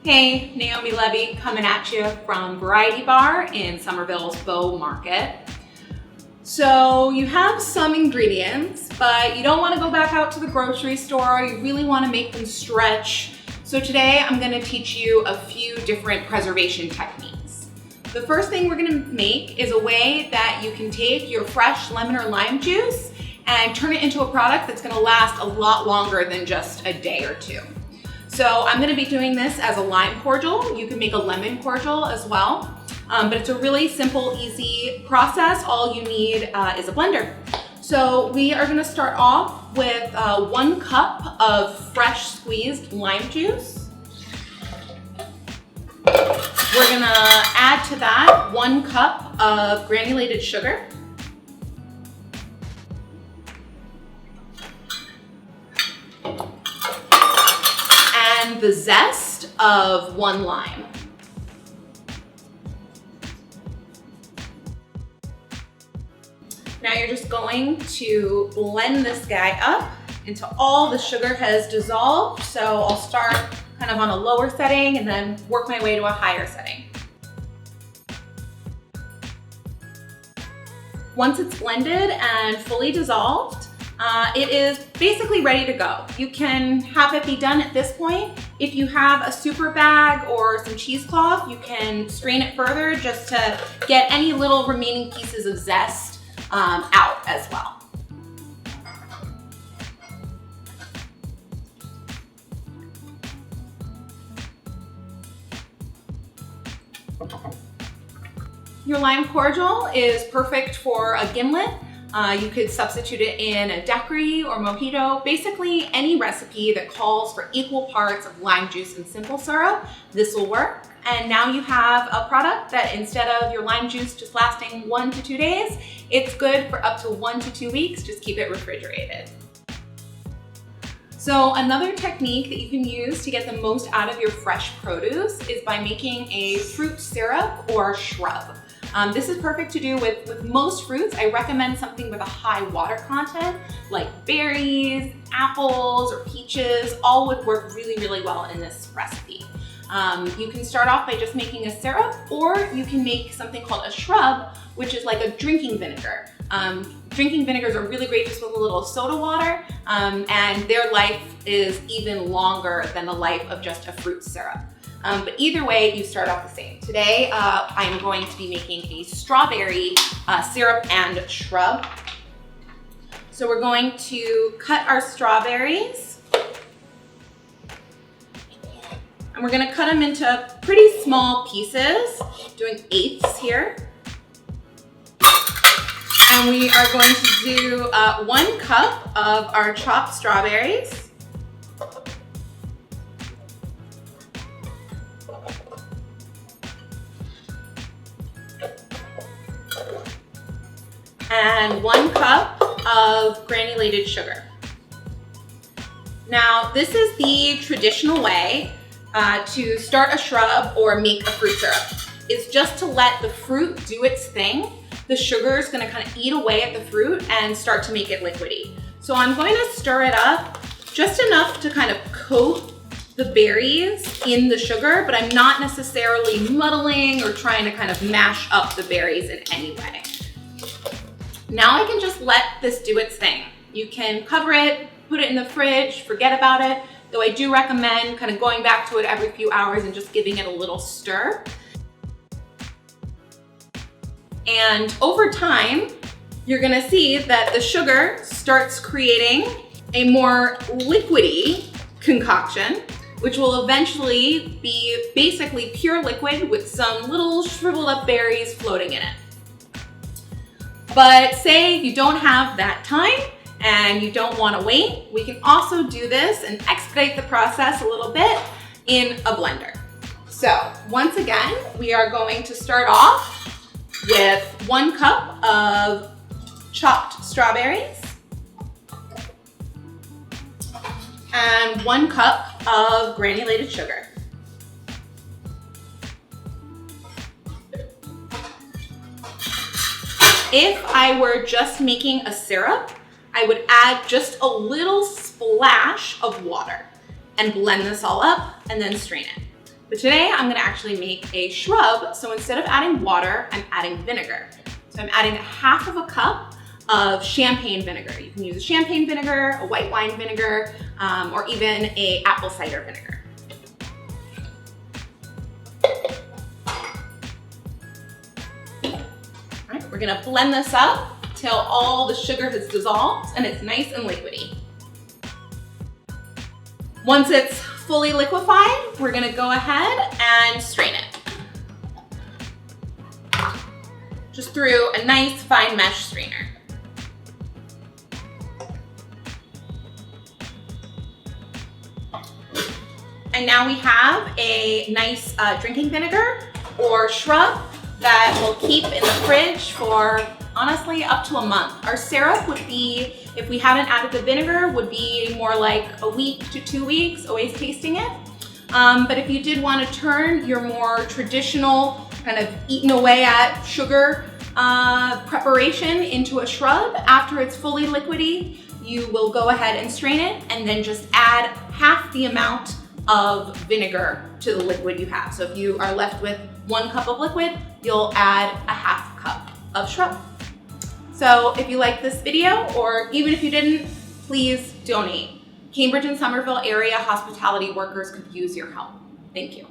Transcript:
Hey, Naomi Levy coming at you from Variety Bar in Somerville's Bow Market. So you have some ingredients, but you don't want to go back out to the grocery store. You really want to make them stretch. So today I'm going to teach you a few different preservation techniques. The first thing we're going to make is a way that you can take your fresh lemon or lime juice and turn it into a product that's going to last a lot longer than just a day or two. So I'm going to be doing this as a lime cordial. You can make a lemon cordial as well, but it's a really simple, easy process. All you need is a blender. So we are going to start off with 1 cup of fresh squeezed lime juice. We're going to add to that 1 cup of granulated sugar. And the zest of 1 lime. Now you're just going to blend this guy up until all the sugar has dissolved. So I'll start kind of on a lower setting and then work my way to a higher setting. Once it's blended and fully dissolved, it is basically ready to go. You can have it be done at this point. If you have a super bag or some cheesecloth, you can strain it further just to get any little remaining pieces of zest out as well. Your lime cordial is perfect for a gimlet. You could substitute it in a daiquiri or mojito, basically any recipe that calls for equal parts of lime juice and simple syrup. This will work. And now you have a product that instead of your lime juice just lasting 1 to 2 days, it's good for up to 1 to 2 weeks. Just keep it refrigerated. So another technique that you can use to get the most out of your fresh produce is by making a fruit syrup or shrub. This is perfect to do with most fruits. I recommend something with a high water content, like berries, apples, or peaches. All would work really, really well in this recipe. You can start off by just making a syrup, or you can make something called a shrub, which is like a drinking vinegar. Drinking vinegars are really great just with a little soda water, and their life is even longer than the life of just a fruit syrup. But either way, you start off the same. Today, I'm going to be making a strawberry syrup and shrub. So we're going to cut our strawberries. And we're gonna cut them into pretty small pieces, doing eighths here. And we are going to do 1 cup of our chopped strawberries. And 1 cup of granulated sugar. Now, this is the traditional way to start a shrub or make a fruit syrup. It's just to let the fruit do its thing. The sugar is gonna kind of eat away at the fruit and start to make it liquidy. So I'm going to stir it up just enough to kind of coat the berries in the sugar, but I'm not necessarily muddling or trying to kind of mash up the berries in any way. Now I can just let this do its thing. You can cover it, put it in the fridge, forget about it, though I do recommend kind of going back to it every few hours and just giving it a little stir. And over time, you're gonna see that the sugar starts creating a more liquidy concoction, which will eventually be basically pure liquid with some little shriveled up berries floating in it. But say you don't have that time and you don't want to wait, we can also do this and expedite the process a little bit in a blender. So once again, we are going to start off with 1 cup of chopped strawberries and 1 cup of granulated sugar. If I were just making a syrup, I would add just a little splash of water and blend this all up and then strain it. But today I'm gonna actually make a shrub. So instead of adding water, I'm adding vinegar. So I'm adding 1/2 cup of champagne vinegar. You can use a champagne vinegar, a white wine vinegar, or even a apple cider vinegar. All right, we're gonna blend this up till all the sugar has dissolved and it's nice and liquidy. Once it's fully liquefied, we're gonna go ahead and strain it. Just through a nice fine mesh strainer. And now we have a nice drinking vinegar or shrub that will keep in the fridge for honestly up to a month. Our syrup would be, if we hadn't added the vinegar, would be more like a week to 2 weeks, always tasting it. But if you did want to turn your more traditional kind of eaten away at sugar preparation into a shrub, after it's fully liquidy, you will go ahead and strain it and then just add half the amount of vinegar to the liquid you have. So if you are left with 1 cup of liquid, you'll add a 1/2 cup of shrub. So if you like this video, or even if you didn't, please donate. Cambridge and Somerville area hospitality workers could use your help. Thank you.